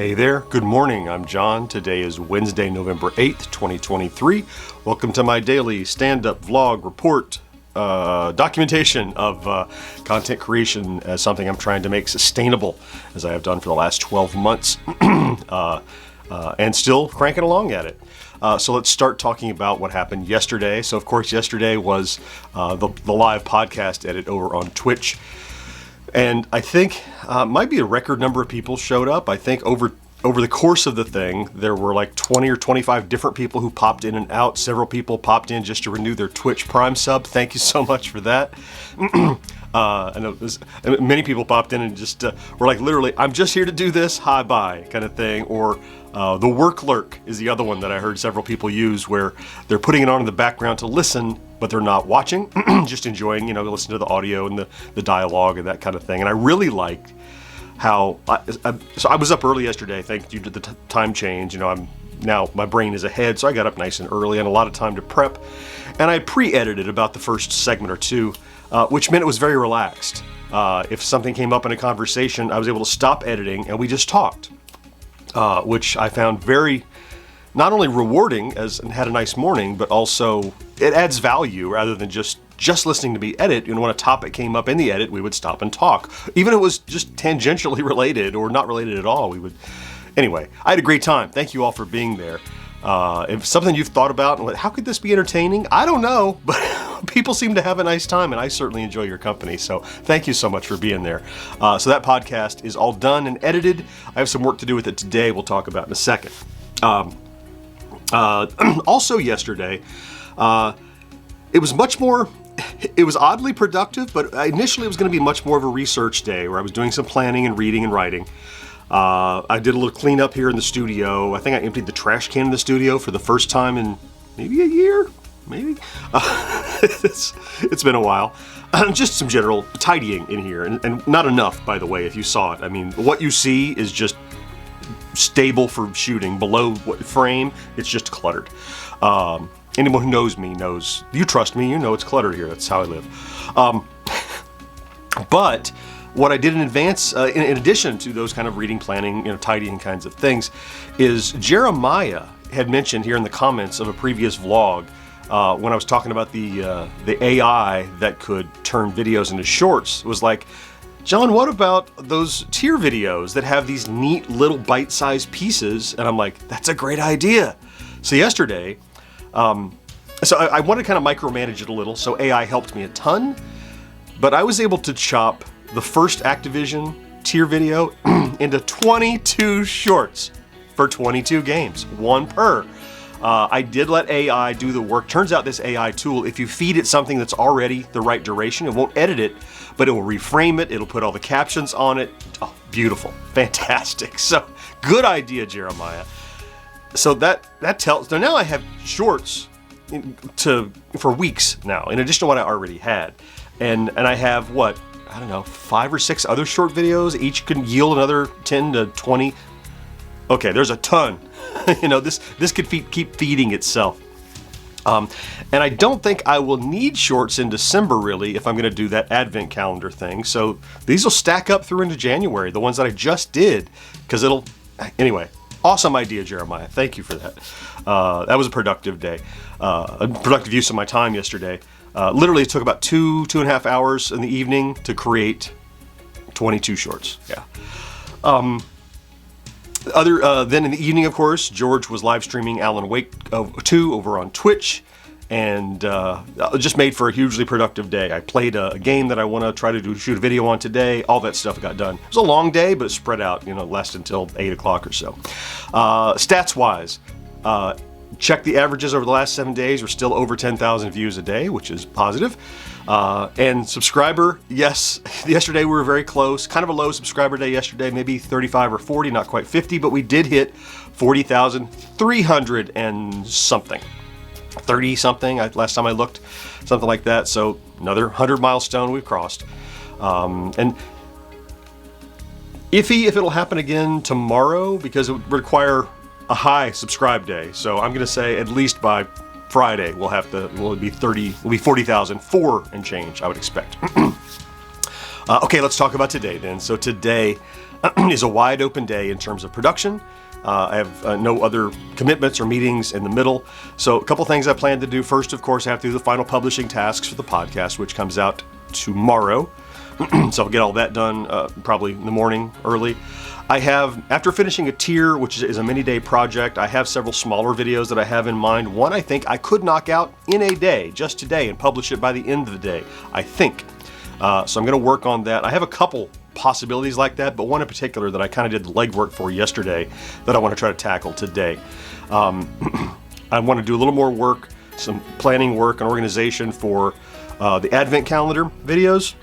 Hey there, good morning. I'm John. Today is Wednesday, November 8th, 2023. Welcome to my daily stand-up vlog report documentation of content creation as something I'm trying to make sustainable, as I have done for the last 12 months, and still cranking along at it. So let's start talking about what happened yesterday. So of course, yesterday was the live podcast edit over on Twitch. And I think might be a record number of people showed up. I think over the course of the thing, there were like 20 or 25 different people who popped in and out. Several people popped in just to renew their Twitch Prime sub. Thank you so much for that. I know many people popped in and just were like, literally, I'm just here to do this, hi, bye, kind of thing. Or the work lurk is the other one that I heard several people use, where they're putting it on in the background to listen, but they're not watching, just enjoying, listen to the audio and the dialogue and that kind of thing. And I really liked how, so I was up early yesterday, thanks to the time change. Now my brain is ahead, so I got up nice and early and a lot of time to prep. And I pre-edited about the first segment or two, which meant it was very relaxed. If something came up in a conversation, I was able to stop editing and we just talked, which I found very, not only rewarding and had a nice morning, but also it adds value rather than just listening to me edit. When a topic came up in the edit, we would stop and talk. Even if it was just tangentially related or not related at all, we would. Anyway, I had a great time. Thank you all for being there. If something you've thought about, and how could this be entertaining? I don't know, but people seem to have a nice time, and I certainly enjoy your company. So thank you so much for being there. So that podcast is all done and edited. I have some work to do with it today. We'll talk about in a second. Also yesterday, it was oddly productive, but initially it was going to be much more of a research day where I was doing some planning and reading and writing. I did a little cleanup here in the studio. I think I emptied the trash can in the studio for the first time in maybe a year, maybe. It's been a while. Just some general tidying in here, and not enough, by the way, if you saw it. I mean, what you see is just stable for shooting. Below frame, it's just cluttered. Anyone who knows me knows, you trust me, you know it's cluttered here. That's how I live. But what I did in advance, in addition to those kind of reading, planning, tidying kinds of things, is Jeremiah had mentioned here in the comments of a previous vlog, when I was talking about the AI that could turn videos into shorts, was like, John, what about those tier videos that have these neat little bite-sized pieces? And I'm like, that's a great idea. So yesterday, so I wanted to kind of micromanage it a little, so AI helped me a ton, but I was able to chop the first Activision tier video into 22 shorts for 22 games, one per. I did let AI do the work. Turns out this AI tool, if you feed it something that's already the right duration, it won't edit it, but it will reframe it, it'll put all the captions on it. Oh, beautiful, fantastic. So, good idea, Jeremiah. So that tells, so now I have shorts for weeks now, in addition to what I already had. And I have, 5 or 6 other short videos. Each can yield another 10 to 20. Okay, there's a ton. This could keep feeding itself. And I don't think I will need shorts in December, really, if I'm going to do that advent calendar thing. So these will stack up through into January, the ones that I just did, because anyway, awesome idea, Jeremiah. Thank you for that. That was a productive day, a productive use of my time yesterday. Literally, it took about 2.5 hours in the evening to create 22 shorts. Yeah. Then in the evening, of course, George was live streaming Alan Wake 2 over on Twitch, and just made for a hugely productive day. I played a game that I want to try to shoot a video on today. All that stuff got done. It was a long day, but it spread out, lasted until 8 o'clock or so. Stats-wise, check the averages over the last 7 days. We're still over 10,000 views a day, which is positive. And subscriber, yes, yesterday we were very close. Kind of a low subscriber day yesterday, maybe 35 or 40, not quite 50, but we did hit 40,300 and something. 30 something, last time I looked, something like that. So another 100 milestone we've crossed. And iffy if it'll happen again tomorrow, because it would require a high subscribe day. So I'm going to say at least by Friday we'll be 40,004 and change, I would expect. Okay, let's talk about today then. So today is a wide open day in terms of production. I have no other commitments or meetings in the middle. So a couple things I plan to do. First, of course, I have to do the final publishing tasks for the podcast, which comes out tomorrow. So I'll get all that done probably in the morning early. I have, after finishing a tier, which is a mini-day project, I have several smaller videos that I have in mind. One I think I could knock out in a day, just today, and publish it by the end of the day, I think. So I'm going to work on that. I have a couple possibilities like that, but one in particular that I kind of did the legwork for yesterday that I want to try to tackle today. I want to do a little more work, some planning work and organization for the Advent calendar videos.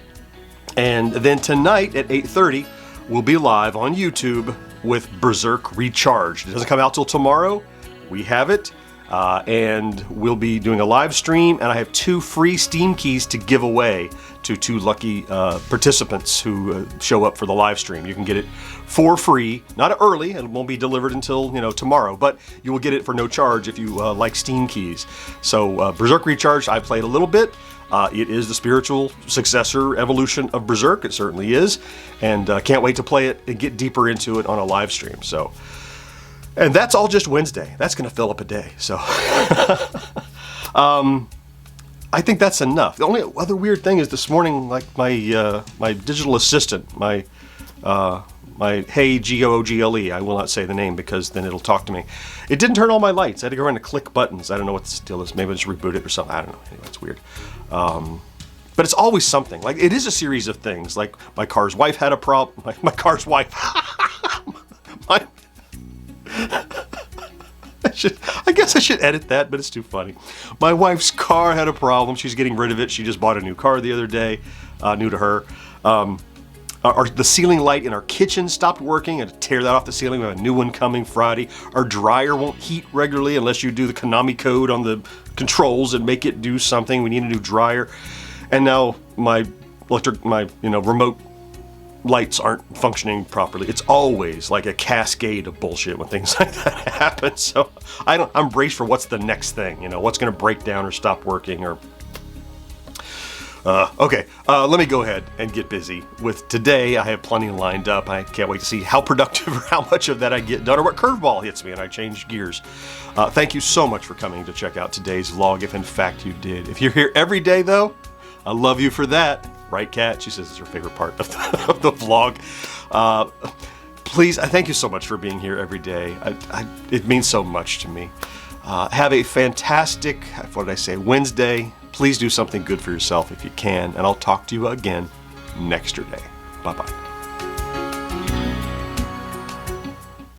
And then tonight at 8:30, we'll be live on YouTube with Berserk Recharged. It doesn't come out till tomorrow. We have it. And we'll be doing a live stream, and I have 2 free Steam keys to give away to 2 lucky participants who show up for the live stream. You can get it for free, not early, it won't be delivered until tomorrow, but you will get it for no charge if you like Steam keys. So Berserk Recharged, I played a little bit. It is the spiritual successor evolution of Berserk, it certainly is, and can't wait to play it and get deeper into it on a live stream. So. And that's all just Wednesday. That's going to fill up a day. So I think that's enough. The only other weird thing is this morning, like my my digital assistant, my Hey Google, I will not say the name because then it'll talk to me. It didn't turn on my lights. I had to go around and click buttons. I don't know what the deal is. Maybe I just reboot it or something. I don't know. Anyway, it's weird. But it's always something. Like, it is a series of things. Like my car's wife had a problem. My car's wife. I guess I should edit that, but it's too funny. My wife's car had a problem. She's getting rid of it. She just bought a new car the other day, new to her. The ceiling light in our kitchen stopped working. I had to tear that off the ceiling. We have a new one coming Friday. Our dryer won't heat regularly unless you do the Konami code on the controls and make it do something. We need a new dryer. And now my remote lights aren't functioning properly. It's always like a cascade of bullshit when things like that happen. So I'm braced for what's the next thing, what's going to break down or stop working or... Okay, let me go ahead and get busy with today. I have plenty lined up. I can't wait to see how productive or how much of that I get done or what curveball hits me and I change gears. Thank you so much for coming to check out today's vlog, if in fact you did. If you're here every day though, I love you for that. Right, Kat? She says it's her favorite part of the vlog. Please, I thank you so much for being here every day. It means so much to me. Have a fantastic, what did I say, Wednesday. Please do something good for yourself if you can, and I'll talk to you again next day. Bye-bye.